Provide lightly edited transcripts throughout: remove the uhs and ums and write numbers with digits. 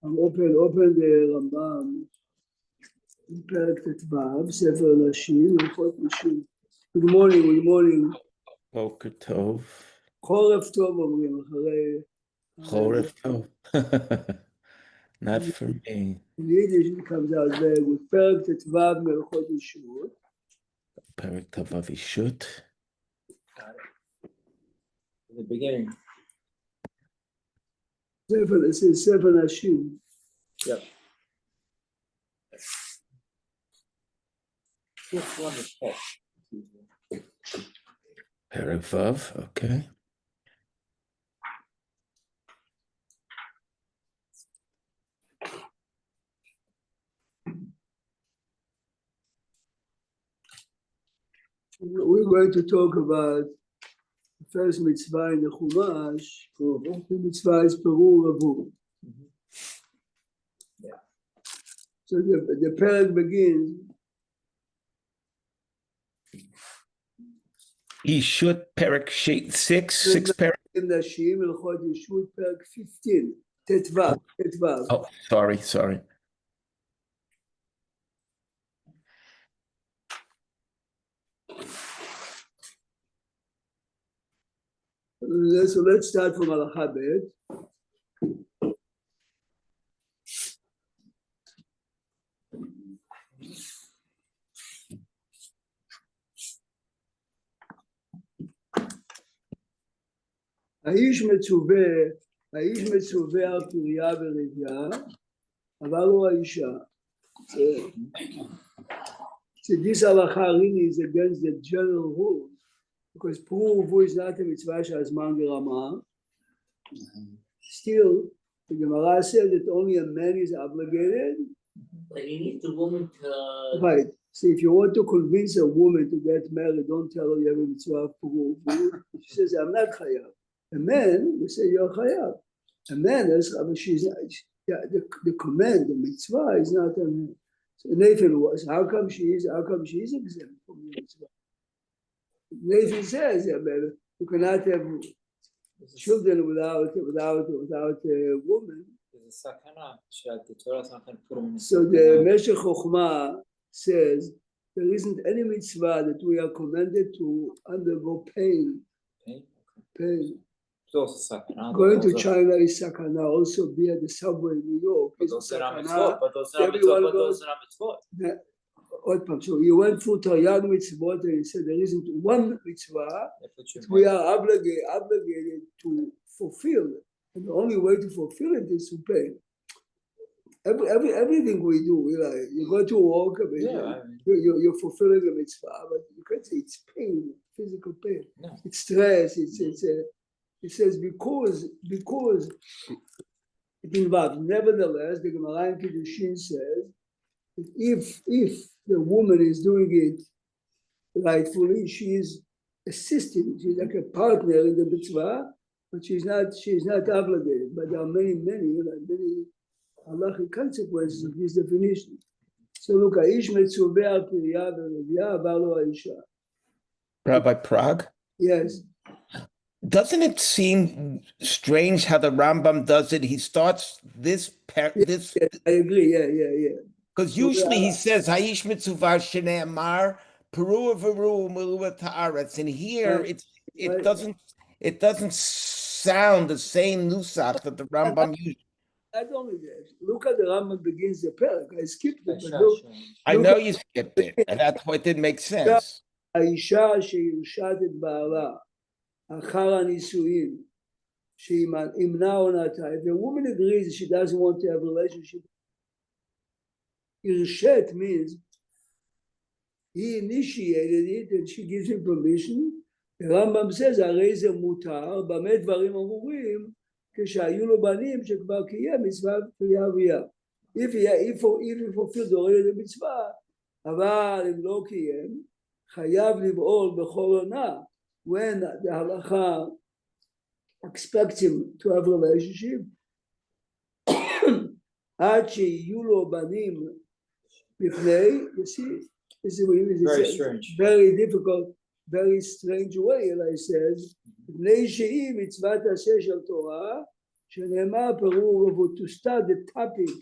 open the Rambam, פרק ט"ו, ספר נשים, הלכות נשים. Good morning. בוקר טוב. חורף טוב אומרים אחרי... חורף טוב. Not for me. In Yiddish it comes out very good. פרק ט"ו מהלכות אישות. פרק ט"ו אישות. The beginning. ספר נשים. Yep. This one is text. פרק ו', okay. We're going to talk about the first mitzvah in the Chumash. The mitzvah is Peru Ravu. Yeah. So the parak begins. Ishut, Perek 6 Perek. In Nashim, Hilchot Yeshut, parak 15. Tetvav. Oh, sorry. So let's start from Halacha Bet. האיש מצווה על פריה ורבייה, אבל לא האישה. So this halacha really is against the general rule, because Peru is not a mitzvah שהזמן גרמה. Still, the Gemara says that only a man is obligated. But you need the woman to... Right. So if you want to convince a woman to get married, don't tell her you have a mitzvah of Peru. She says, I'm not chayav. A man, you say you're chayav. A man is, but she's not, the command, the mitzvah is not a man. So Nathan was, how come she is exempt from the mitzvah? Nathan says, you cannot have children without a woman. So the Meshech Chochmah says there isn't any mitzvah that we are commanded to undergo pain. Going to China is sakana. Also be at the subway in New York is sakana. So you went through Taryag mitzvot and he said there isn't one mitzvah that we are obligated to fulfill. And the only way to fulfill it is to pay. Everything we do, you go to work, you're fulfilling a mitzvah, but you can't say it's pain, physical pain. No. It's stress. It says because it involves. Nevertheless, the Gemara in Kiddushin says that if the woman is doing it rightfully, she is assisting. She's like a partner in the mitzvah, but she's not obligated. But there are many halachic consequences of this definition. So look, Aish Metzuveh al Pirya v'Revia Avalo Aisha. Rabbi Prague? Yes. Doesn't it seem strange how the Rambam does it? He starts this. Yes, I agree. Yeah. Because usually he says Haish Mitzuvah Shnei Amar Peru Veru Melua Ta'aretz, and here it doesn't sound the same nusach that the Rambam uses. Not only that, look at the Rambam begins the parak. I skipped it, but look. I know you skipped it, and that's why it didn't make sense. האישה שירשת את בעלה אחר הנישואין שימנע עונתה. If a woman agrees that she doesn't want to have a relationship, ירשת means he initiated it and she gives him permission. The Rambam says הרי זה מותר, במה דברים אמורים כשהיו לו בנים שכבר קיים מצווה פריה ורבייה. If he fulfilled already the מצווה, אבל אם לא קיים, חייב לבעול בכל עונה. When the halacha expects him to have a relationship, עד שיהיו לו בנים בפני, you see, this is very strange, very difficult, very strange way, like I said, מפני שהיא מצוות עשה של תורה, שנאמר פרו ורבו. To start the topic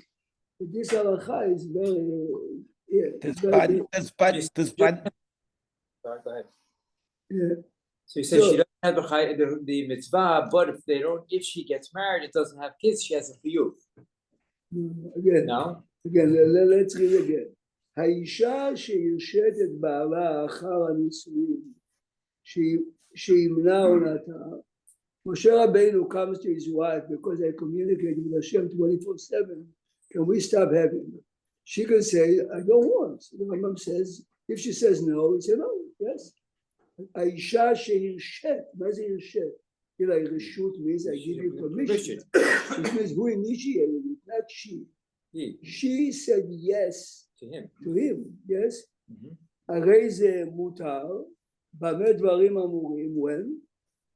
with this halacha is very, does Ban- Sorry, go ahead. yeah. So you said So- she doesn't have the mitzvah, but if she gets married, it doesn't have kids, she has a chiyuv. Again, No? again, let's read again. האישה שהרשת את בעלה אחר הנישואים, שימנע עונתה, Moshe Rabbeinu comes to his wife because they communicate with Hashem 24/7. Can we stop having her? She can say, I don't want. The Rambam says, if she says no, he says no, yes. האישה שהרשת, מה זה הרשת? רשות means I give you permission. Which means who initiated it, not she. She said yes To him. yes. Mhm. הרי זה מותר, במה דברים אמורים, when?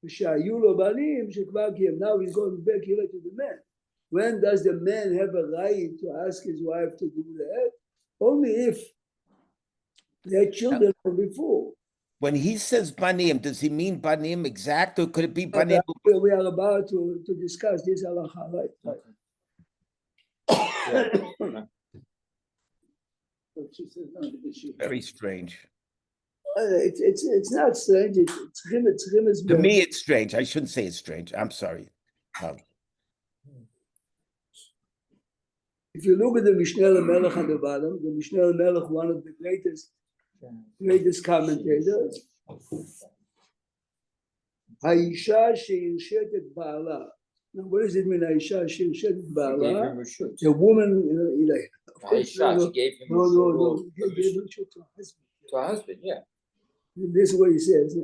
ושהיו לו בנים שכבר קיים. Now he's going back here to the man. When does the man have a right to ask his wife to do that? Only if they had children from before. when he says banim, does he mean banim exact, or could it be banim? We are about to discuss this halacha, right? Yeah. Very strange. It's not strange. It's him as To me, it's strange. I shouldn't say it's strange. I'm sorry. If you look at the Mishneh Melech on the bottom, the Mishneh Melech, one of the greatest commentators, האישה שהרשת את בעלה. Now, what does it mean, האישה שהרשת את She gave בעלה? him reshut. The woman, of course, Aisha, she gave him no, reshut. he gave reshut to her husband. To her husband, yeah. This is what he says.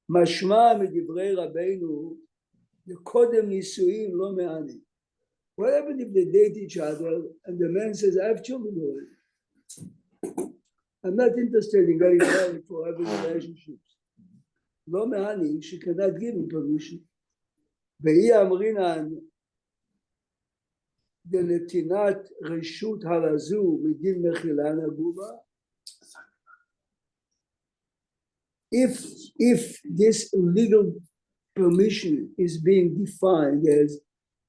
משמע מדברי רבנו, קודם נישואים לא מעני. What happened if they date each other and the man says, I have children already? I'm not interested in getting married for having relationships. לא מעני, she cannot give him permission. והיא אמרינן, דנתינת רשות הרזו מדין מחילה נגעו בה. If this legal permission is being defined as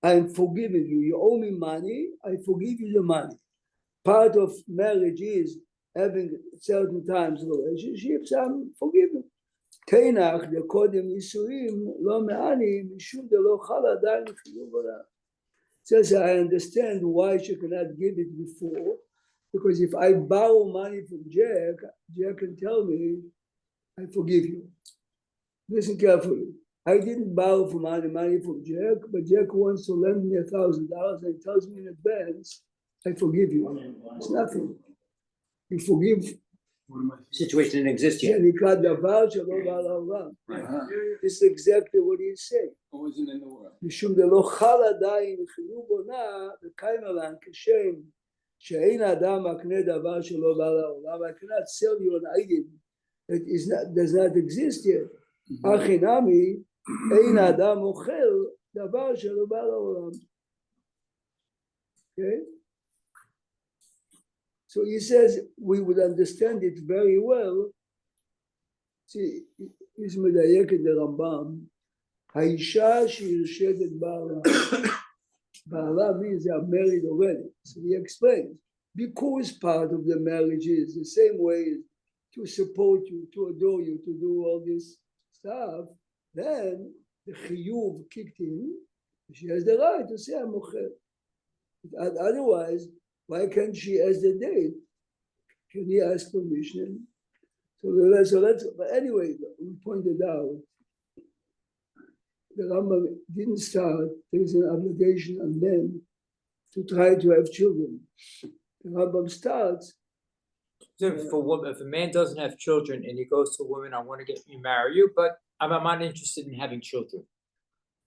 I'm forgiving you, you owe me money, I forgive you the money. Part of marriage is having certain times relationships, I'm forgiven. תנח לקודם נישואים לא מעני משום דלא חל עדיין חיוב עליו. Says I understand why she cannot give it before, because if I borrow money from Jack, Jack can tell me, I forgive you. Listen carefully. I didn't borrow money from Jack, but Jack wants to lend me $1,000 and tells me in advance, I forgive you. It's nothing. You forgive. Situation didn't exist yet. שנקרא דבר שלא בא לעולם. This is exactly what he's saying. wasn't in the world. משום דלא חל עדיין חיוב עונה וקיים עליהם כשם שאין אדם מקנה דבר שלא בא לעולם. I cannot sell you an item that does not exist yet. הכי נמי אין אדם מוכר דבר שלא בא לעולם. Okay? So he says we would understand it very well. See, he's מדייק את הרמב"ם. האישה שהרשת את בעלה. בעלה means they are married already. So he explains. Because part of the marriage is the same way to support you, to adore you, to do all this stuff, then the chiyuv kicked in. She has the right to say I'm mocher. Otherwise, why can't she ask the date? Can he ask permission? But anyway, we pointed out the Rambam didn't start. There is an obligation on men to try to have children. The Rambam starts. So if a man doesn't have children and he goes to a woman, I want to get you marry you, but I'm not interested in having children.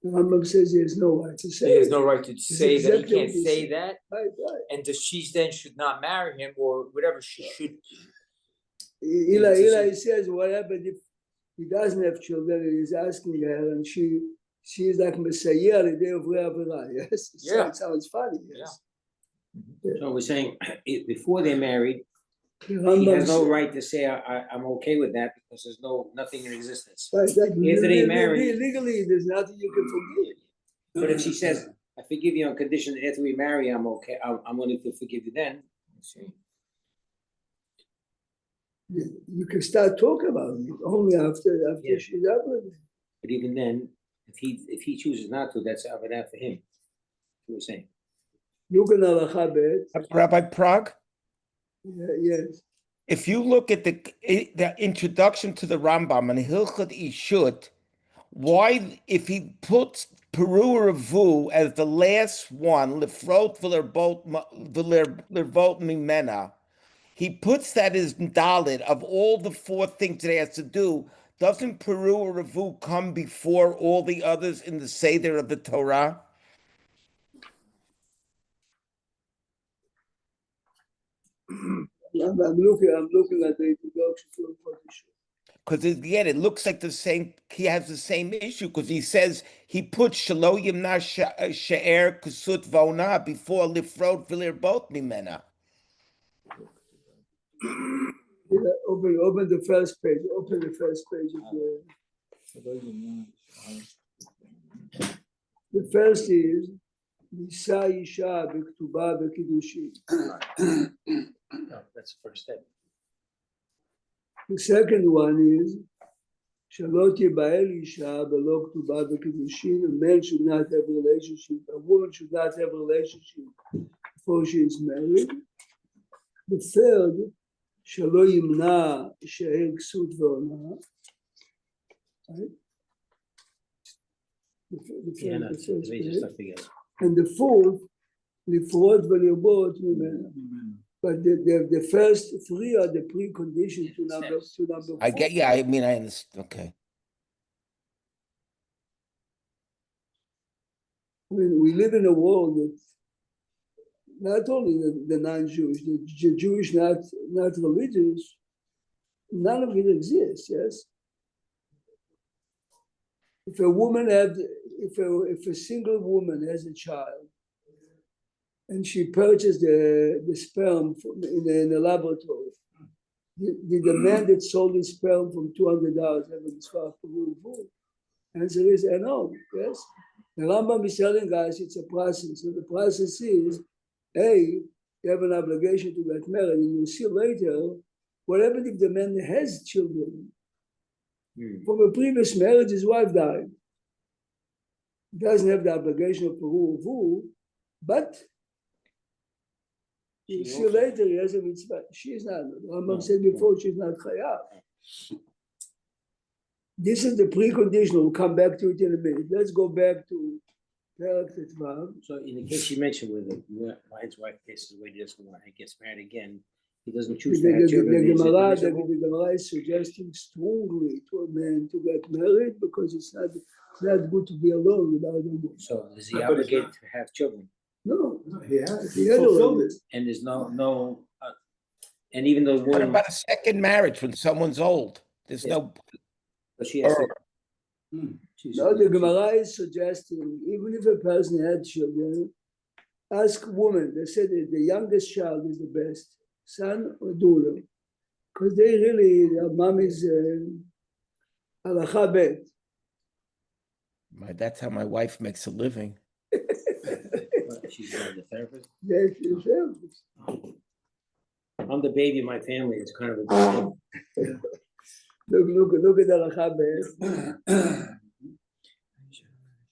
The Rambam says he has no right to say. He has no right to say that. He exactly can't what he say said. that. Right. And she then should not marry him or whatever. She should. Eli says, what happened if he doesn't have children and he's asking her and she is like Messiah the day of Re'avera, yes? Yeah. It sounds funny, yes? So we're saying before they're married, The He Rambam has no said- right to say, I'm okay with that because there's nothing in existence. Right, that- they marry- legally, there's nothing you can forgive. But if she says, I forgive you on condition that after we marry, I'm okay, I'm willing to forgive you then. See? You can start talking about it only after Yeah. she's out with it. But even then, if he chooses not to, that's avodah for him. You were saying. You can halacha bet. Rabbi Prague, Yes. if you look at the introduction to the Rambam and Hilchot Ishut, why, if he puts Peru Revu as the last one, Lefrot V'lervot Mimena, he puts that as Dalit of all the four things that he has to do. Doesn't Peru Revu come before all the others in the Seder of the Torah? I'm looking at the introduction to the Photoshop. Because again, it looks like the same. He has the same issue because he says he puts Shelo Yimna She'er Kusut Vona before Lifrot V'lervot Mimena. Open the first page. Open the first page of the first is Nisa Isha B'Ktuba B'Kiddushin. No, that's the first step. The second one is Shalot Yiba'el Isha B'Lo Ktuba B'Kiddushin. A man should not have a relationship. A woman should not have a relationship before she is married. The third, Shalo Yimna She'er Ksut V'Ona. Right? The Yeah, no, first they page. just stuck together. And the fourth, Lifrot V'Lirvot Mimena. But the first three are the precondition to number four. I get, yeah, I mean, I understand. Okay. I mean, we live in a world that not only the non-Jewish, the Jewish not religious, none of it exists. Yes. If a woman if a single woman has a child, and she purchased the sperm in a laboratory, did the man that sold the sperm from $200 have a mitzvah for food? Answer is no. Yes. The Rambam is telling us it's a process. So the process is, hey, you have an obligation to get married, and you'll see later what happened if the man has children. From a previous marriage, his wife died. He doesn't have the obligation of Peru Uvu, but you see later he has a mitzvah. She is not. The Rambam said before she's not chayav. This is the precondition. We'll come back to it in a minute. Let's go back to Perak Tetvav. So in the case you mentioned where his wife passes away, he doesn't want, he gets married again, he doesn't choose to have children. The is it Gemara permissible? is suggesting strongly to a man to get married because it's not good to be alone without a woman. So is he obligated to have children? No, He has. he had already. And there's and even though What woman, about a second marriage when someone's old? There's Yeah. no. but she has to. No, the Gemara is suggesting even if a person had children, ask women. They said that the youngest child is the best, son or daughter, because they really their mom is halacha bet. That's how my wife makes a living. She's the therapist. Yes, yes. I'm the baby in my family, it's kind of a Look at halacha bet.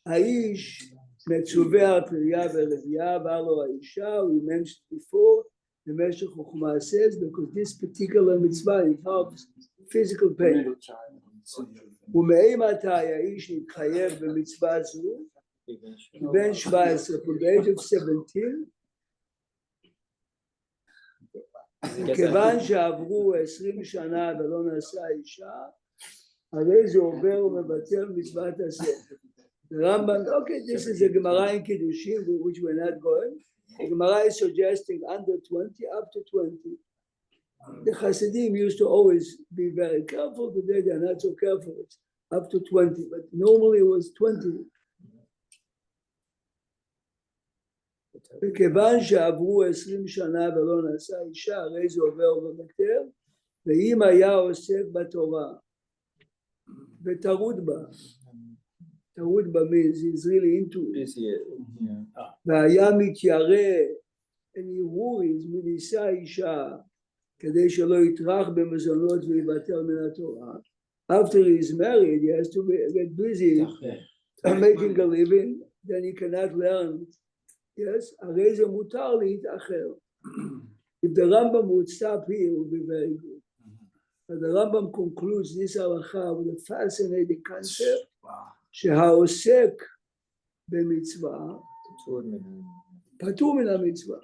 האיש מצווה על פריה ורבייה, בא לו האישה, we mentioned before, במשך חוכמה says, because this particular mitzvah involves physical pain. ומאימתי האיש נתחייב במצווה זו, בן 17, from the age of 17, כיוון שעברו 20 שנה ולא נעשה האישה, הרי זה עובר ומבטל מצוות עשה. The Rambam, okay, this is a Gemara in Kiddushin, which we're not going. The Gemara is suggesting under 20, up to 20. The Hasidim used to always be very careful. Today they're not so careful. It's up to 20, but normally it was 20. וכיוון שעברו 20 שנה ולא נשא אישה, הרי זה עובר ומתר, ואם היה עוסק בתורה וטרוד בה, טרוד בה means really into it, והיה מתיירא הרהוריז מנישא אישה, כדי שלא יטרח במזונות ויוותר מן התורה. After he's married, he has to get busy making a living, then he cannot learn. Yes, הרי זה מותר להתאחר. If the Rambam would stop here, it would be very good. But the Rambam concludes this halacha with a fascinating concept, שהעוסק במצווה, פטור מן המצווה.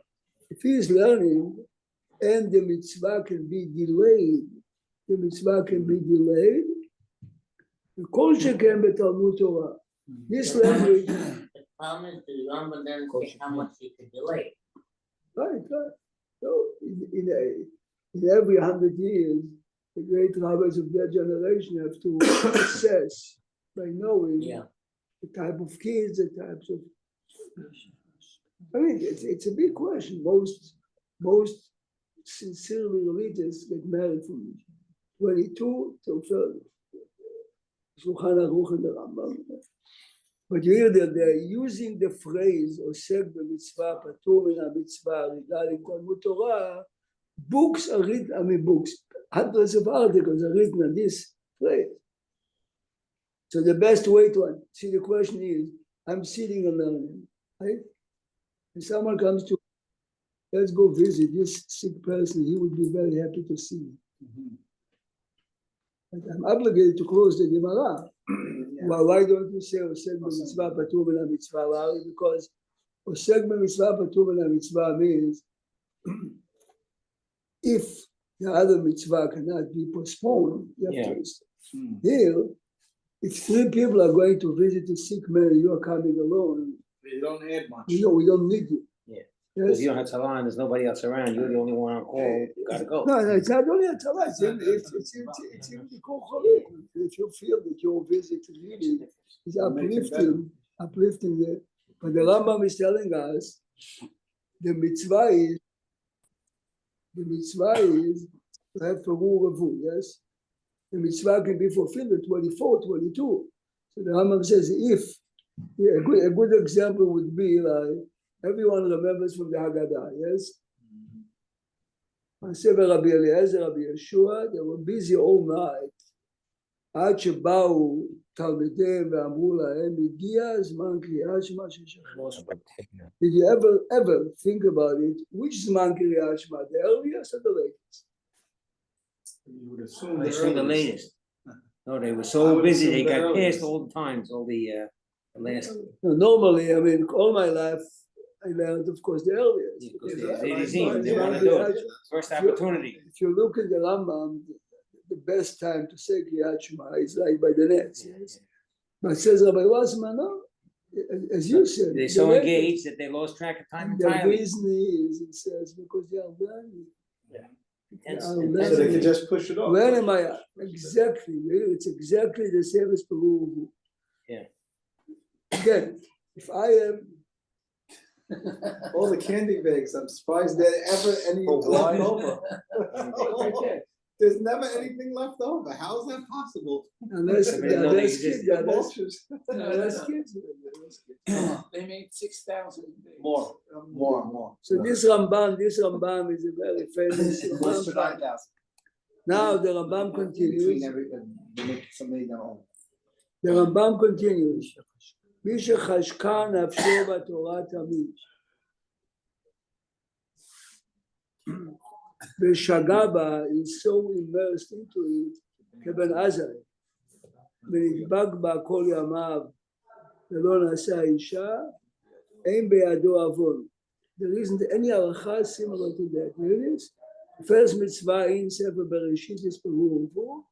If he is learning and the mitzvah can be delayed, וכל שכן בתלמוד תורה. This language. The problem is the Rambam doesn't say how much he can delay. Right. So in every 100 years, the great rabbis of their generation have to assess by knowing the type of kids, the types of. I mean, it's a big question. Most sincerely religious get married from 22 till 30. Shulchan Aruch and the Rambam. But you hear that they're using the phrase "osek b'mitzvah, patur min hamitzvah" regarding Talmud Torah. Books are written. Books. Hundreds of articles are written on this phrase. So the best way to see the question is: I'm sitting and learning, right? And someone comes to, let's go visit this sick person. He would be very happy to see me. And I'm obligated to close the Gemara. Well, why don't you say osek b'mitzvah patur min hamitzvah? Because osek b'mitzvah patur min hamitzvah means if the other mitzvah cannot be postponed, you have to. Here, if 3 people are going to visit a sick man, you are coming alone. You don't add much. We don't need you. If you don't have Talan, there's nobody else around. You're the only one on call. You gotta go. No, it's not only a Talan. It's in the Kochalim. If you feel that your visit really is uplifting the. But the Rambam is telling us the mitzvah is to have Peru Revu, yes? The mitzvah can be fulfilled at 24, 22. So the Rambam says a good example would be like, everyone remembers from the Haggadah, yes? Sefer Rabbi Eliezer, Rabbi Yeshua, they were busy all night. עד שבאו תלמידיהם ואמרו להם, הגיע הזמן קריאת שמע של שחרית. Did you ever think about it? Which זמן קריאת שמע, the earliest or the latest? You would assume I assume the latest. No, they were so busy, they got past all the times, all the last. Normally, all my life, I learned, of course, the earliest. They want to do it. First opportunity. If you look at the Rambam, the best time to say Kriyat Shema is like by the nets. Yes? But says Rabbi Wasman, no, as you said. They're so engaged that they lost track of time entirely. The reason is, it says, because they are learning. So they can just push it off. Where am I at? Exactly. It's exactly the same as Peru. Yeah. Again, if I am. All the candy bags, I'm surprised there ever any left over. There's never anything left over. How is that possible? Unless kids. They made 6,000. More. So this Rambam is a very famous Rambam. Now the Rambam continues. The Rambam continues. מי שחשקה נפשו בתורה תמיד. ושגה בה, is so immersed into it, כבן עזאי. ונדבק בה כל ימיו, ולא נשא אישה, אין בידו עוון. There isn't any halacha similar to that. There is. The first mitzvah in Sefer Bereshit is Peru Revu,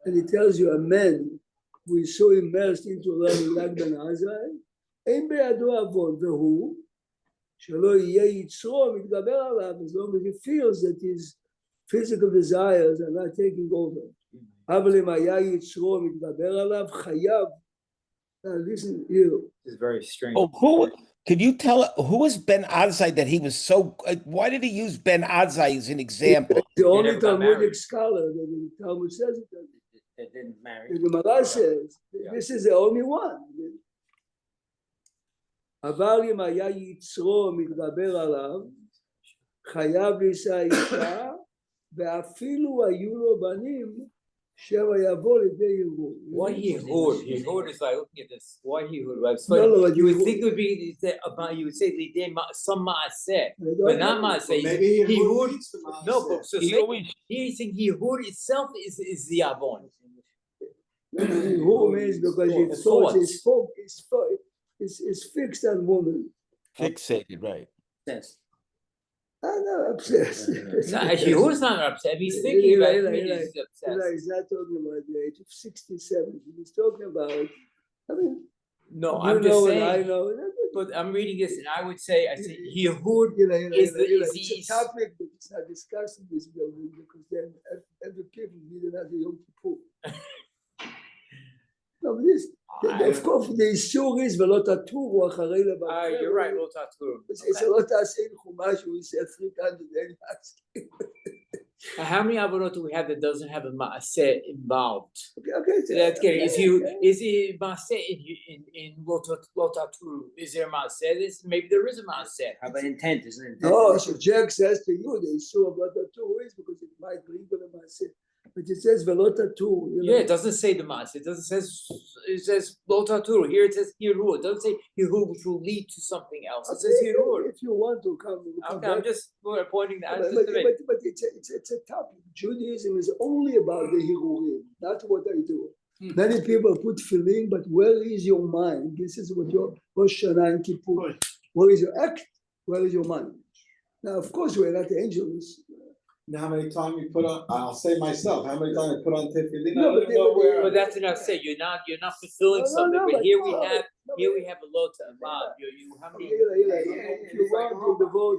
and it tells you a man who is so immersed into learning like Ben Azai, אין בידו עוון, והוא, שלא יהיה יצרו מתגבר עליו, as long as he feels that his physical desires are not taking over. אבל אם היה יצרו מתגבר עליו, חייב. Now listen here. It's very strange. Oh, Could you tell who was Ben Azai that he was so? Why did he use Ben Azai as an example? The only never got Talmudic married. scholar that the Talmud says it. That didn't marry. The Gemara says, this is the only one. אבל אם היה יצרו מתגבר עליו, חייב לישא אישה, ואפילו היו לו בנים, שמא יבוא לידי ערעור. Why he hoard? He hoard is like looking at this. Why he hoard? Right? No, So but you would he think it would be about. You would say some maaseh, but not maaseh. Maybe he hoard. needs the No, mindset. but so He say, always- he's saying he hoard itself is the avon. Who means because The his thought thoughts. is fixed on woman. Fixated, right? Sense. I'm not obsessed. No, he hoard's not upset. He's thinking about it. He's obsessed. He's not talking about the age of 67. He's talking about, I mean, No, you I'm just know and I saying. know. But I'm reading this, and I would say, he hoard is It's a topic that is not discussed in this building because then every people need another Yom Kippur. No, but this, of course, the issue is ולא תטורו אחרי לבקר. You're right, לא תעצרו. It's a lot to say in Chumash, we said 3 times a day. How many avonot do we have that doesn't have a maaseh involved? Okay. So that's getting, is he maaseh in lo taturu? Is there maaseh? This, maybe there is a maaseh. How about intent? Isn't it? No, so Jack says to you, the issue of what tatu is because it might bring to the Maaseh. But it says velota tatu. Yeah, it doesn't say the maaseh. It doesn't it says lo taturu. Here it says hiru. It doesn't say hiru, which will lead to something else. It says hiru. If you want to come, Okay, I'm just pointing that. But it's a topic. Judaism is only about the hirurim, not what I do. Many people put feeling, but where is your mind? This is what your Rosh Hashanah and Kippur. Where is your act? Where is your mind? Now, of course, we're not angels. Now, how many times you put on, I'll say myself, how many times you put on tefillin? No, but But that's what I say. You're not fulfilling something. But here we have a lot of amount. How many? If you want to devote.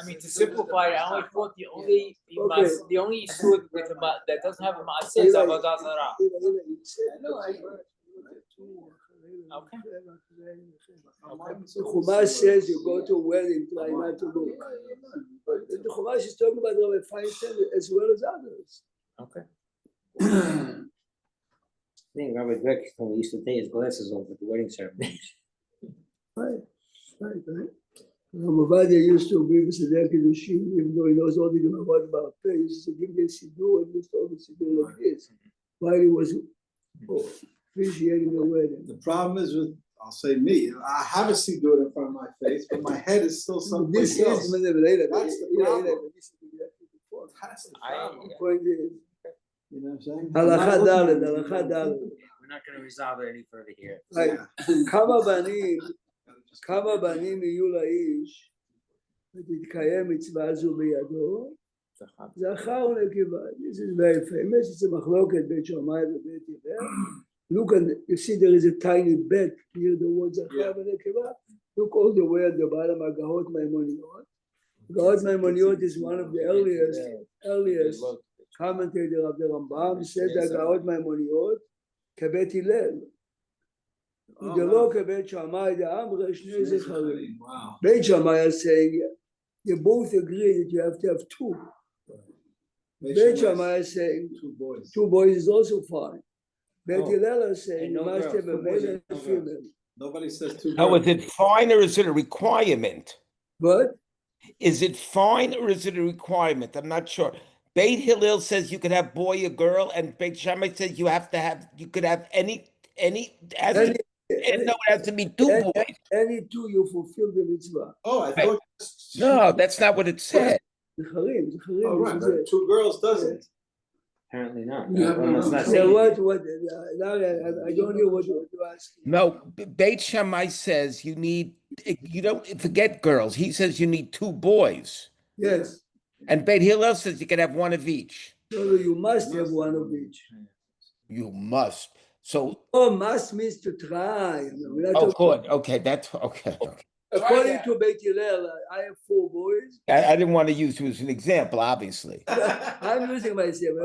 I mean, to simplify it, I only thought the only issue with that doesn't have a maaseh is avodah zarah. Okay. The Chumash says you go to a wedding, try not to look. But the Chumash is talking about Rabbi Feinstein as well as others. Okay. I think Robert Beck used to take his glasses off at the wedding ceremony. Right. Mavadia used to be with the Kiddushin, even though he knows all the Gemara about prayer. He used to give the Siddur and used to always Siddur like this while he was officiating the wedding. The problem is with, I'll say me, I have a siddur in front of my face, but my head is still someplace This else. is That's the problem. That's the I- problem. point is, You know what I'm saying? Halakha I'm not looking Daled, for Halakha the- Daled. We're not gonna resolve it any further here. Right. כמה בנים יהיו לאיש ותתקיים מצווה זו בידו, זכר ונקבה. This is very famous. It's a מחלוקת בית שמאי ובית הלל. Look, and you see there is a tiny bet near the word זכר ונקבה. Look all the way at the bottom, הגאות מימוניות. הגאות מימוניות is one of the earliest commentator of the Rambam, said הגאות מימוניות כבית הלל. ולא כבית שמאי דאמרי שני זכרים. בית שמאי is saying, they both agree that you have to have two. Beit Shammai is saying two boys is also fine. Beit Hillel is saying you must have a male and a female. Nobody says two. Now, is girls. it fine or is it a requirement? But Is it fine or is it a requirement? I'm not sure. Beit Hillel says you could have boy or girl, and Beit Shammai says you could have any. And no, it has to be two boys. any two you fulfill the mitzvah. Oh, I thought. No, that's not what it said. Zcharim, Oh, right, this is but it. two girls doesn't. Apparently not. Yeah. Well, it's not So saying what, it. now I don't know what you ask. No, Beit Shammai says you don't forget girls. He says you need two boys. Yes, And Beit Hillel says you can have one of each. no, you must have one of each. You must. So, Oh, must means to try. We're not oh, talking- good. Okay, that's okay. According to Beit Hillel, I have 4 boys. I didn't want to use you as an example, obviously. I'm using myself.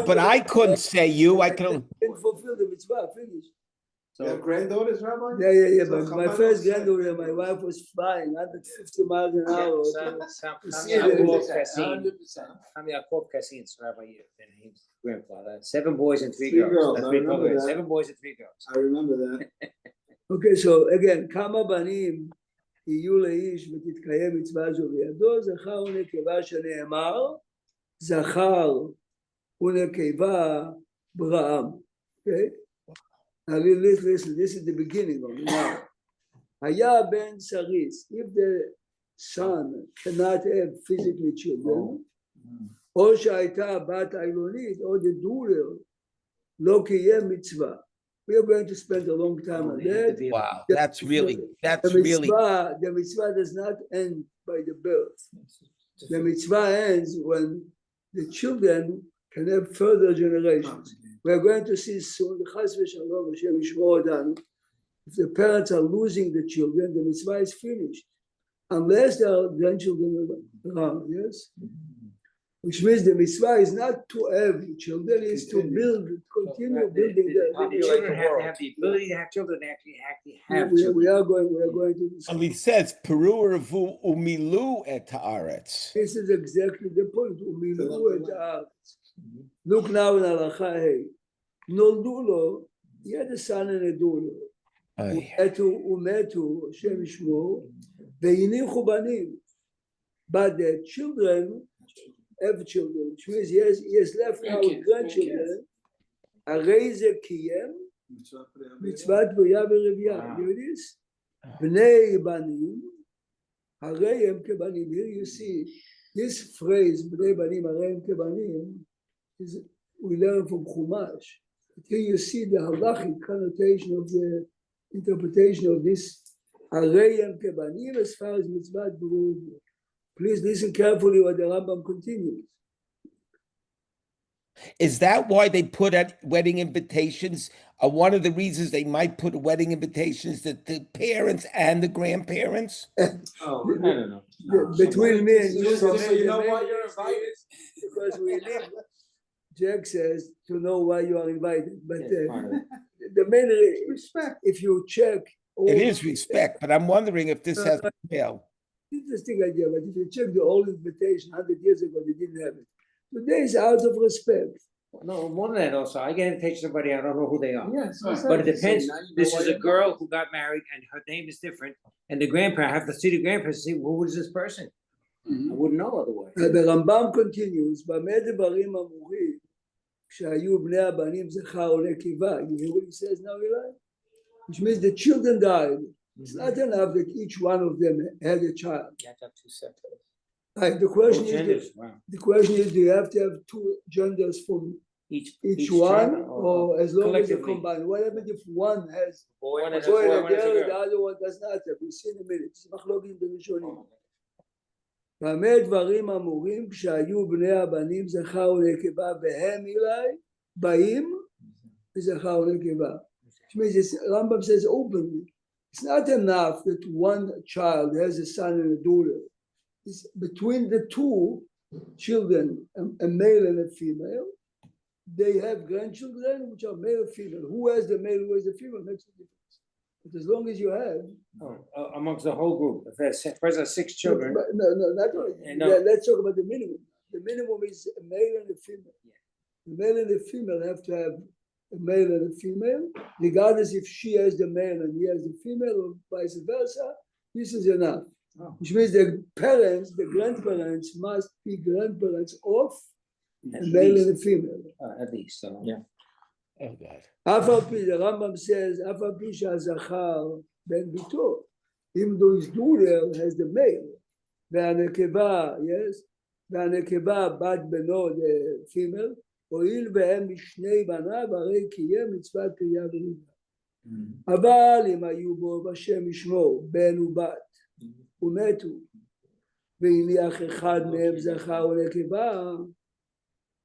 But I couldn't say you. I can. Didn't fulfill the mitzvah. Finish. You have granddaughters, Rabbi? Yeah, So but my Chabad first don't say- granddaughter, my wife was flying 150 miles an hour. See, Yaakov it- Kassin, 100%. Yaakov Kassin's Rabbi, and his grandfather, 7 boys and 3 Three girls. girls, That's I what he remember called it, that. 7 boys and 3 girls. I remember that. Okay, so again, כמה בנים יהיו לאיש ותתקיים מצווה זו בידו, זכר ונקבה שנאמר, זכר ונקבה בראם. Okay? Now listen, this is the beginning of it now. היה בן סריס, if the son cannot have physically children, או שהייתה בת עילונית, או the daughter, לא קיים מצווה. We are going to spend a long time on that. Wow, that's really The mitzvah does not end by the birth. The mitzvah ends when the children can have further generations. We are going to see soon, Chas v'shalom, Hashem yishmor odanu. If the parents are losing the children, the mitzvah is finished. Unless there are grandchildren around, yes? Which means the mitzvah is not to have children, it's to build, continue building The children have to have the ability to have children, they actually have we children. are going to discuss. Well, he says, Peru revu umilu et haaretz. This is exactly the point. Umilu et haaretz. Look now in Halacha Hey. Noldu lo, he had a son and a daughter. Umetu, Hashem yishmor, ve'inichu banim. But the children have children, which means he has left now grandchildren. Arei ze kiyem, mitzvat b'ya v'revya. Here it is. Bnei banim, harei em kebanim. Here you see this phrase, bnei banim, harei em kebanim, is we learn from Chumash. Here you see the halachic connotation of the interpretation of this harei em kebanim as far as mitzvat b'ruvah. Please listen carefully what the Rambam continues. Is that why they put out wedding invitations? One of the reasons they might put wedding invitations that the parents and the grandparents? Oh, I don't know. Between me and you, So the you know main why you're reason invited? is because we live. Jack says to know why you are invited, but the main Respect. if you check, all, It is respect, but I'm wondering if this has a tail. interesting idea. But if you check the old invitation 100 years ago, they didn't have it. Today is out of respect. No, more than that also, I get invitation to somebody, I don't know who they are. Yes. But it depends, this is a girl who got married and her name is different, and the grandparent, I have to see the grandparents to see who is this person. I wouldn't know otherwise. The Rambam continues, במה דברים אמורים כשהיו בני הבנים זכר ונקבה. You hear what he says now, Eli? Which means the children died. It's not enough that each one of them had a child. You have to have 2 separate. Right, the question Both is, genders, wow. the question is, do you have to have 2 genders from Each one, child or as long as they collectively? combine? What happens if one has Boy One and is a a boy girl. and a one is a girl, girl. the other one does not have? We'll see in a minute. it's מחלוקת בראשונים. במה דברים אמורים כשהיו בני הבנים זכר ונקבה והם אלי באים וזכר ונקבה. Which means Rambam says openly, it's not enough that one child has a son and a daughter. It's between the 2 children, a male and a female, they have grandchildren which are male or female. Who has the male, who has the female makes a difference. But as long as you have, amongst the whole group, if there's first 6 children, no, not only. No. Yeah, let's talk about the minimum. The minimum is a male and a female. The male and the female have to have a male and a female, regardless if she has the male and he has the female, or vice versa. This is enough. Which means the parents, the grandparents must be grandparents of a at male least, and a female. so. Yeah. Oh, God. אף על פי, the Rambam says, אף על פי שהזכר בן ביתו, even though his daughter has the male, והנקבה, yes, והנקבה בת בנו, the female, הואיל והם משני בניו, הרי קיים מצוות קריאה וריבה. אבל אם היו בו בשם ישמור, בן ובת, ומתו, והניח אחד מהם זכר ונקבה,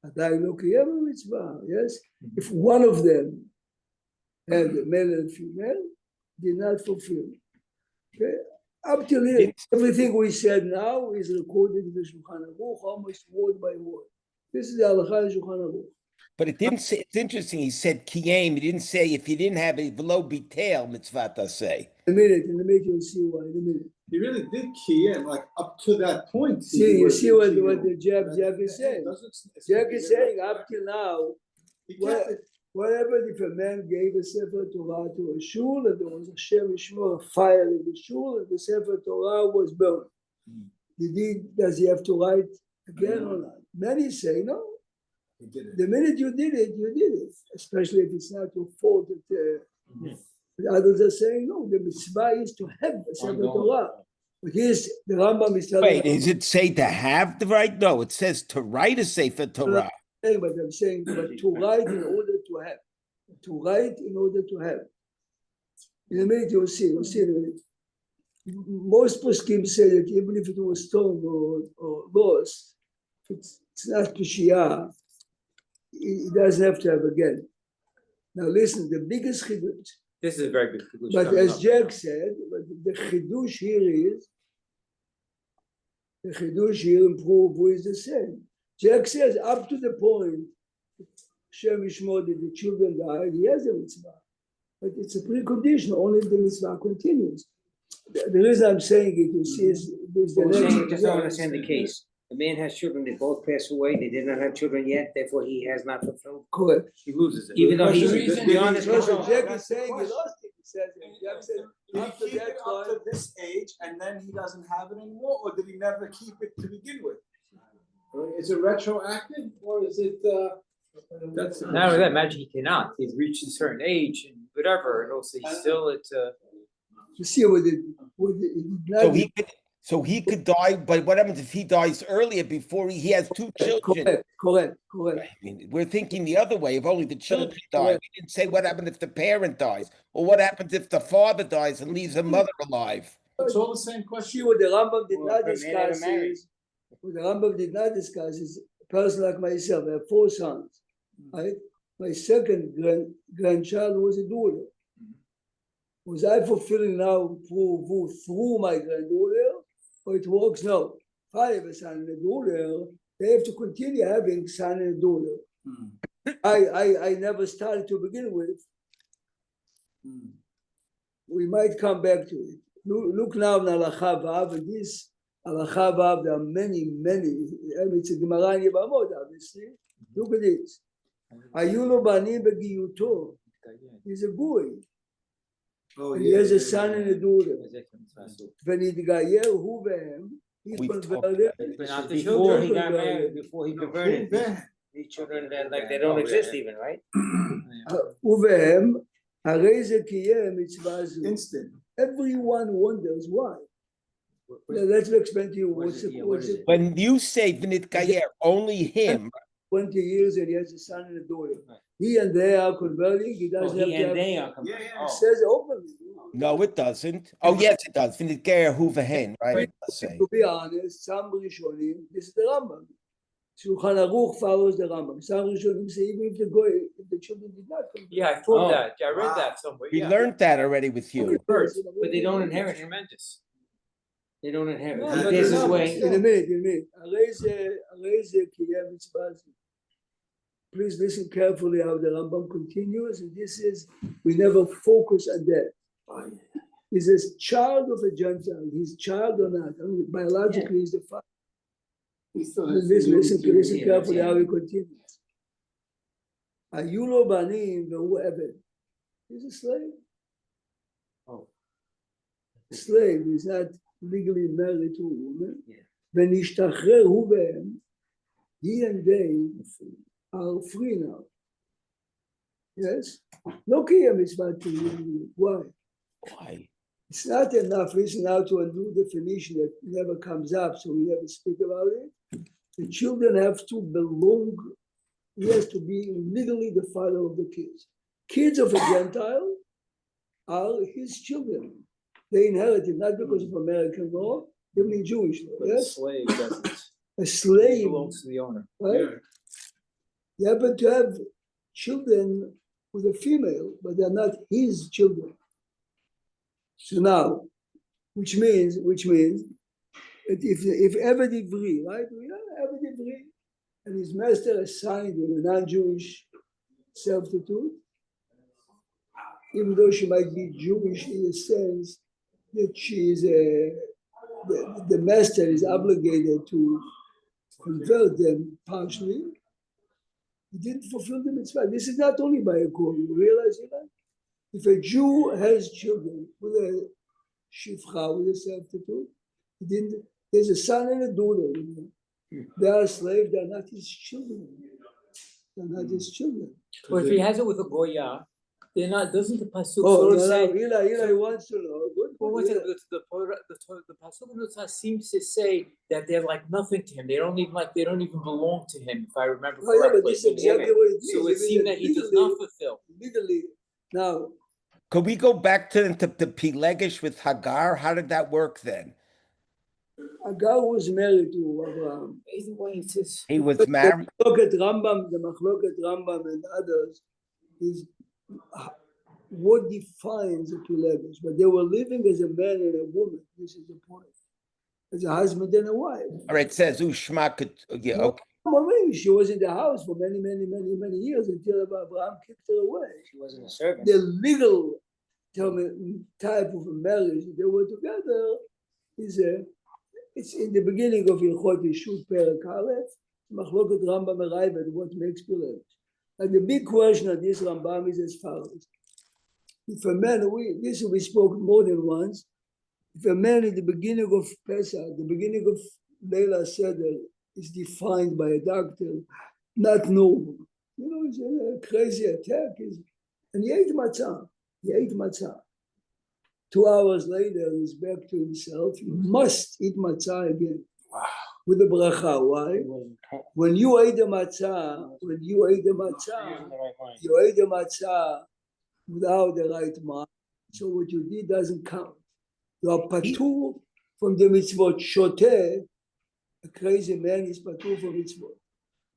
עדיין לא קיים המצווה, yes? If one of them had a male and female, did not fulfill. Okay? Up till here, everything we said now is recorded in the Shulchan Aruch, almost word by word. This is the Halakha in Shulchan Aruch. But it didn't say, it's interesting, he said kiyam, he didn't say if you didn't have a velo betail mitzvah say. In a minute you'll see why, in a minute. He really did key in, like, up to that point. See, you see what key the in. Jack is saying. Jack is saying up till now, He what, kept it. what happened if a man gave a Sefer Torah to a shul and there was a Shem Yishmor, a fire in the shul and the Sefer Torah was burned? Does he have to write again or not? Many say no. He did it. The minute you did it, especially if it's not your fault. The others are saying no, the mitzvah is to have the Sefer Torah. But here's the Rambam is telling Wait, does it say to have the right? No, it says to write a Sefer Torah. but I'm saying but to write in order to have. To write in order to have. In a minute you'll see in a minute. Most poskim say that even if it was stolen or lost, it's not Kishiyah, it doesn't have to have again. Now listen, the biggest chidush, This is a very good conclusion. but coming as up. Jack said, but the chidush here improve who is the same. Jack says up to the point Shem Yishmor that the children died, he has a mitzvah. But it's a precondition, only if the mitzvah continues. The reason I'm saying it, you see, is the We're saying, next. just don't understand the case. The man has children, they both passed away, they did not have children yet, therefore he has not fulfilled. Correct. He loses it. Even though he's The reason- beyond his So control. Jack is saying he lost it. He says, Jack said, Did after he keep that it up to point, this age and then he doesn't have it anymore, or did he never keep it to begin with? Is it retroactive or is it, that's. Not only that, imagine he cannot, he's reached a certain age and whatever, and also he's still at, you see what it, So he could die, but what happens if he dies earlier before he has two children? correct. I mean, we're thinking the other way, if only the children die. We didn't say what happened if the parent dies, or what happens if the father dies and leaves a mother alive. It's all the same See question. what the Rambam did Well, not but they never discuss married. is, what the Rambam did not discuss is a person like myself, I have 4 sons, right? My second grandchild was a daughter. Was I fulfilling now through my granddaughter, or it works now? If I have a son and a daughter, they have to continue having son and daughter. I never started to begin with. We might come back to it. Look now in Halacha Vav, and this Halacha Vav, there are many, and it's a Gemara in Yevamot, obviously. Look at this. Ayulo bani begiyuto. He's a boy. Oh, And he has a son and a daughter. uh, Venidgayer hu vehem. He We've talked converted. But not the Before children. he got married, before he converted, Ben. these children, like, they don't exist even, right? ובהם, הרי זה קיים מצווה זו. Instant. Everyone wonders why. Now, let's explain to you what's it. When you say Vinit Gayer, only him, 20 years and he has a son and a daughter. He and they are converting, he Oh, doesn't have he to and have. they are Yeah, converted. yeah. It Oh. says openly. no, it doesn't. Oh, yes, it does. Vinit Gayer Huvehen, right? Let's say. To be honest, some Rishonim, this is the Rambam. Shulchan Aruch follows the Rambam. Some Rishonim say even if the children did not convert. Yeah, I thought Oh. that, I read that somewhere, We yeah. learned that already with you. First, But they don't inherit him. Tremendous. They don't inherit. No, He but passes the Rambam- away. In a minute. הרי זה קיים מצווה זו. Please listen carefully how the Rambam continues, and this is, we never focus on that. Is this child of a Gentile, his child or not? I mean, biologically, he's the father. He still has to Listen use- carefully how he continues. היו לו בנים והוא עבד. He's a slave. Oh. Slave, he's not legally married to a woman. Yeah. ונשתחרר הוא בהם, he and they are free now. Yes? לא קיים מצוות תהילים. Why? Why? It's not enough. Listen now to a new definition that never comes up, so we never speak about it. The children have to belong, he has to be legally the father of the kids. Kids of a Gentile are his children. They inherit it not because of American law, even in Jewish law. But a Yes? slave doesn't. A It slave, belongs to the owner. right? Yeah. You happen to have children with a female, but they're not his children. So now, which means that if Eved Ivri, right? We are Eved Ivri, and his master assigned him a non-Jewish substitute, even though she might be Jewish in the sense that she is the master is obligated to convert them partially. He didn't fulfill the mitzvah. This is not only by a call. You realize that? If a Jew has children with a shifcha, with a substitute, he didn't. There's a son and a daughter. They are slaves. They are not his children. They're not his children. Well, if he has it with a goya, they're not. Doesn't the pasuk Oh, sort of no, say? Eli wants to know. Well, what's it, the pasuk in Nutzah seems to say that they're like nothing to him. They don't even belong to him, if I remember Oh, yeah, but correctly. this is exactly what it means. So it seemed that he does not fulfill. Legally. Now, Could we go back to the Pelegish with Hagar? How did that work then? Agar was married to Abraham. Either way, it is. He was married. The Machloket Rambam and others is what defines a Pelegish. But they were living as a man and a woman. This is the point. As a husband and a wife. All right, it says Ushma could. Yeah, okay. Well, maybe she was in the house for many years until Abraham kicked her away. She wasn't a servant. The legal type of marriage they were together is it's in the beginning of Ilchot Yeshut Perek Aleph, Machloket Rambam arrived at what makes Pelegish. And the big question of this Rambam is as follows. If a man, we spoke more than once, if a man at the beginning of Pesach, the beginning of Leila Seder, is defined by a doctor, not normal. You know, it's a crazy attack. And he ate matzah. 2 hours later, he's back to himself. He must eat matzah again. Wow. With the bracha. Why? When you ate the matzah, you ate the matzah without the right mind. So what you did doesn't count. You are patur from the mitzvot. Shoteh, a crazy man is patur from mitzvot.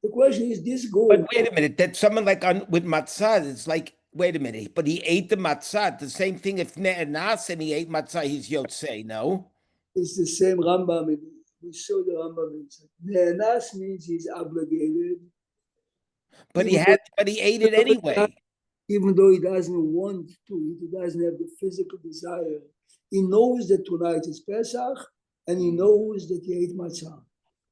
The question is this goal. But wait a minute, that someone like with matzah, it's like, wait a minute, but he ate the matzah. The same thing if Ne'anas and he ate matzah, he's Yotzei, no? It's the same Rambam. We saw the Rambam. Ne'anas means he's obligated. But he ate it anyway. Even though he doesn't want to, he doesn't have the physical desire. He knows that tonight is Pesach, and he knows that he ate matzah.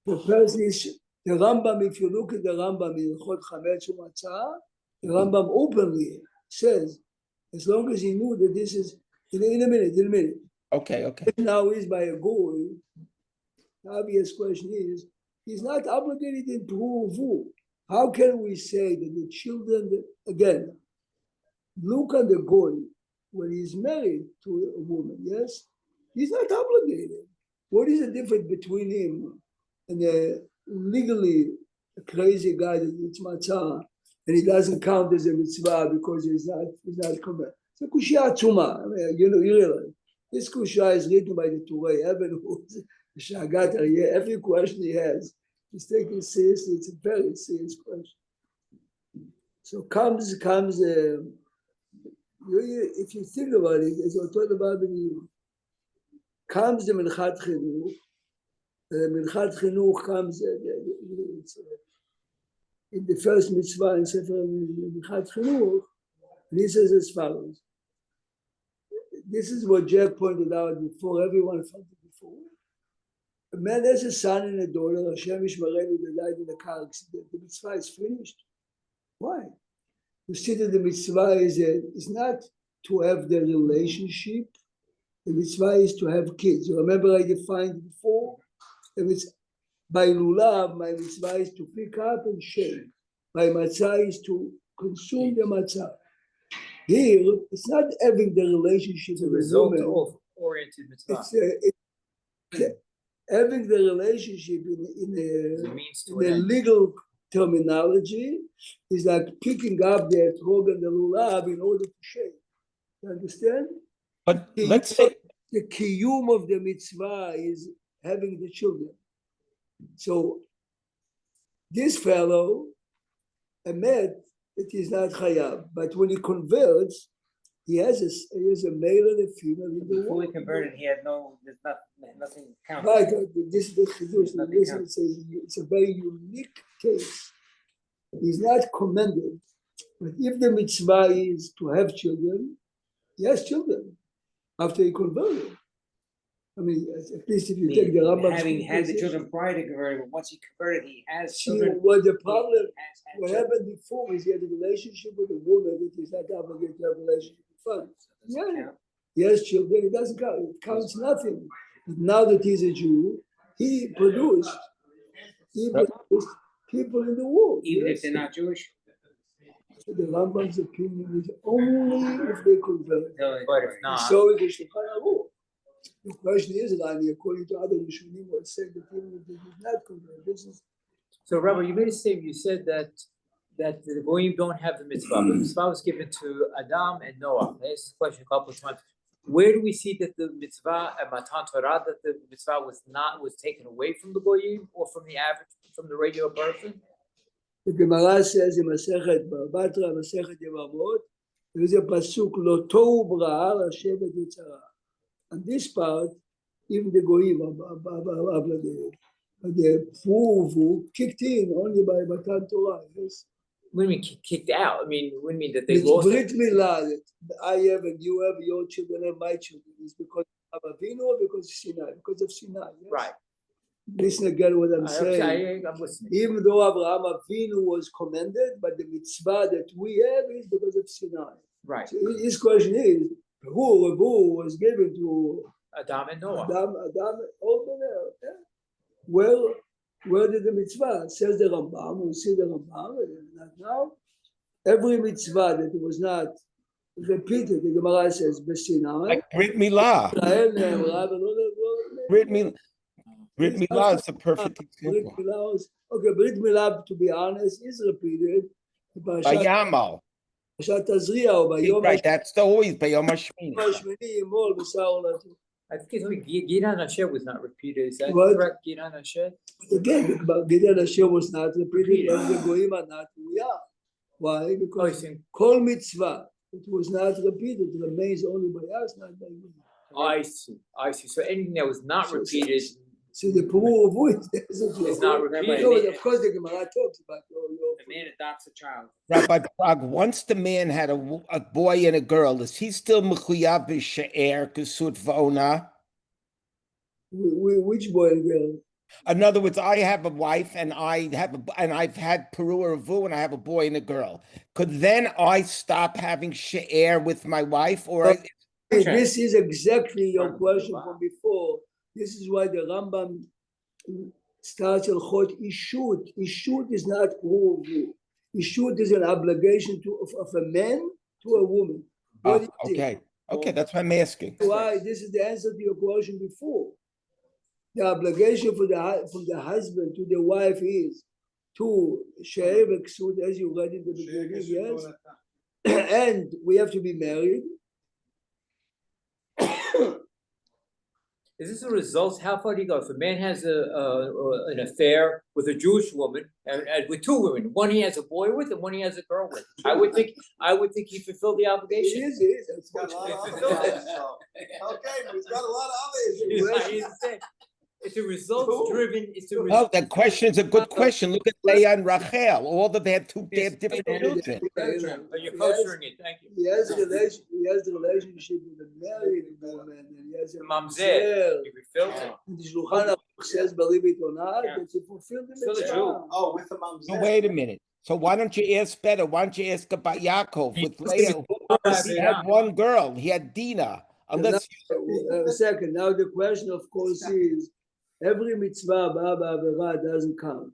The person is, the Rambam, if you look at the Rambam in Chod Chametz Matzah, the Rambam openly says, as long as he knew that this is, in a minute. Okay. Now is by a goy. The obvious question is, he's not obligated in Pruvu. How can we say that the children, again, look at the goy when he's married to a woman, yes? He's not obligated. What is the difference between him and a legally a crazy guy that eats matzah and he doesn't count as a mitzvah because he's not commit? It's a kushya tzuma. I mean, you realize this kushya is written by the Turei Shagat Aryeh. Every question he has, he's taking seriously. It's a very serious question. So comes. If you think about it, as I told about the comes the Minchat Chinuch. Minchat Chinuch comes in the first mitzvah in Sefer Minchat Chinuch, and he says as follows. This is what Jack pointed out before, everyone felt it before. A man has a son and a daughter, Hashem Yishmarenu, they died in a car accident. The mitzvah is finished. Why? You see that the mitzvah is not to have the relationship. The mitzvah is to have kids. You remember I defined before? By lulav, my mitzvah is to pick up and shave. My matzah is to consume the matzah. Here, it's not having the relationship with the woman. Oriented mitzvah. It's having the relationship in the legal terminology is like picking up the etrog and the lulav in order to shave. You understand? But let's say the kiyum of the mitzvah is having the children. So this fellow admit that he's not chayav, but when he converts, he has a male and a female in the Fully world. converted, he had nothing counted. Right, this is the chidush. It's a very unique case is not commended. But if the mitzvah is to have children, he has children after he converted. I mean, at least if you take the Rambam. Having had the children prior to converting, but once he converted, he has See, children. what the problem, He has had what children. happened before is he had a relationship with a woman that is not obligated to have a relationship with funds. Yeah, he has children, it doesn't count, it counts nothing. But now that he's a Jew, he produced people in the world. Even yes. if they're not Jewish. So the Rambam's opinion is only if they convert. But if not, So is the Shulchan Aruch. The question is, Rani, according to other Rishonim, would say that even if they did not convert, this is so Rabbi, you made a statement, you said that the Goyim don't have the mitzvah. The mitzvah was given to Adam and Noah. I asked this question a couple of times. Where do we see that the mitzvah at Matan Torah, that the mitzvah was taken away from the Goyim or from the average, from the regular person? the Gemara says in Masechet Batra, Masechet Yevamot, there is a pasuk lo tohu bra'ah Hashevet Yitzhara. And this part, even the Goyim, the Fuvu kicked in only by Matan Torah. Yes. What do you mean kicked out? I mean, what do you mean that they It's lost Brit it? Milah that I have and you have, your children and my children. Is because of Avinu or because of Sinai? Because of Sinai. Yes? Right. Listen again what I'm saying. I'm listening. Even though Abraham Avinu was commended, but the mitzvah that we have is because of Sinai. Right. So his question is, who was given to Adam and Noah. Adam, all the well, where did the mitzvah? Says the Rambam, we see the Rambam, not now. Every mitzvah that was not repeated, the Gemara says, B'Sinai, Like Brit Milah. Brit Milah is a perfect Brit example. Milah okay, Brit Milah, to be honest, is repeated. Bayamal. Parashat Tazria or Bayom Right, that's always Bayom Hashmini. Hashmini Yimol B'Sar Olatu. I think it's only Gidan Asher was not repeated. Is that What? correct? Gidan Asher? Again, Gideon Hashem was not repeated, but the Goyim are not Riyah. Why? Oh, you Because think? Kol mitzvah, it was not repeated, remains only by us, not by you. I see. I see. So anything that was not repeated, So the Puru of Wood, It's not repeated. No, but of course the Gemara talks about The man adopts a child. Rabbi Prague, once the man had a boy and a girl, is he still Mechuyav B'She'er Kesut V'Ona? which boy and girl? In other words, I have a wife and I've had Peru or Avu and I have a boy and a girl. Could then I stop having She'er with my wife or? This is exactly your question from before. This is why the Rambam starts Hilchot Ishut. Ishut is not Puru of Wood. Ishut is an obligation of a man to a woman. What is it? Okay, that's why I'm asking. Why? This is the answer to your question before. The obligation from the husband to the wife is to share Ksut, as you read in the beginning, yes. And we have to be married. is this a result? How far do you go? If a man has an affair with a Jewish woman and with two women, one he has a boy with and one he has a girl with, I would think he fulfilled the It obligation. is, it is. That's Got what a lot you- of other issues, so. Okay, but he's got a lot of other issues. It's a results driven. It's a Oh, that question is a good question. Look at Leah and Rachel. All of they have different children. But you're koshering it. Thank you. He has the relationship with a married woman, and he has a Mamzer. You refilled it. And the Shulchan Aruch says, believe it or not, Yeah. that he fulfilled the Still a mitzvah. Jew. Oh, with the mom's. So wait a minute. So why don't you ask better? Why don't you ask about Yaakov with Leah? He had one girl. He had Dinah. Unless A second. Now the question, of course, is every mitzvah ba'avera doesn't count.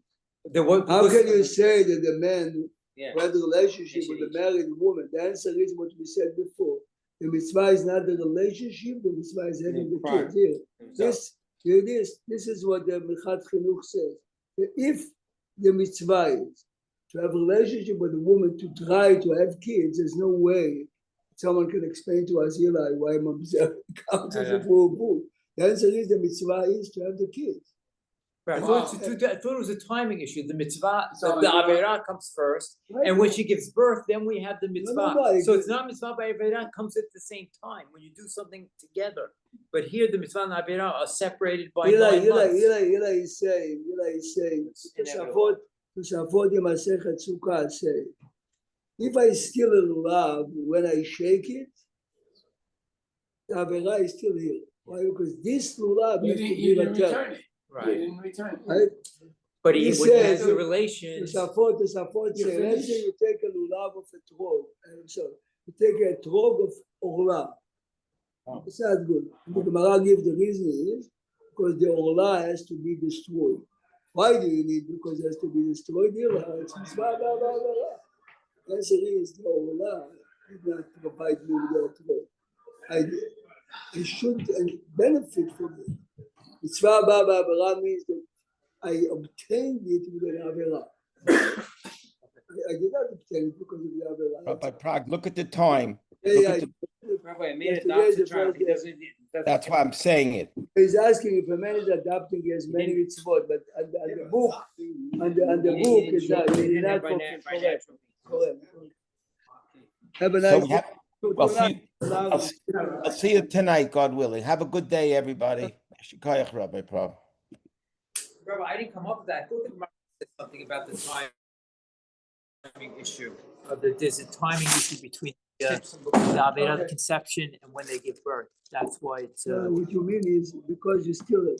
How can you say that the man Yeah. who had a relationship with a married woman? The answer is what we said before. The mitzvah is not the relationship. The mitzvah is having the kids. Here it is. This is what the Mechat Chinuch says. If the mitzvah is to have a relationship with a woman to try to have kids, there's no way someone can explain to us, Eli, why Mamzer counts as a full. The answer is the mitzvah is to have the kids. I thought it was a timing issue. The mitzvah, So the you're right. Averah comes first, and when she gives birth, then we have the mitzvah. no, So it's not mitzvah by Averah, comes at the same time when you do something together. But here, the mitzvah and Averah are separated by 9 months. Eli is saying, inevitable. Tosafot in Masechet Sukkah say, if I steal a lulav when I shake it, the avera is still here. Why? Because this lulav You has to didn't, be you didn't returned. return it. You Right, didn't return it. Right? but He he wouldn't have says- the relations. Tosafot You say, let's say finish. you take a lulav of a trog, you take a trog of orla. It's not good. The Gemara gives the reason is because the orla has to be destroyed. Why do you need? Because it has to be destroyed. It's mitzvah, blah, blah, blah, blah. Answer is the orla did not provide me with that. I should benefit from it. Mitzvah blah, blah, blah means that I obtained it with an avera. I did not obtain it because of the avera. Rabbi Prague, look at the time. Yeah, look yeah, at the- Rabbi, a man Yesterday adopts is a the child, first he day. doesn't. That's why I'm saying it. He's asking if a man is adopting, he has many mitzvot, but on the book, on the book is not, He he did didn't not have by fulfill. by Correct, natural means. correct. Have a So nice we day. have, well, I'll see you tonight, God willing. Have a good day, everybody. Shikayach, Rabbi Prague. Rabbi, I didn't come up with that. I thought the Gemara said something about the timing issue. There's a timing issue between the Avera conception and when they give birth. That's why it's. What you mean is because you steal it.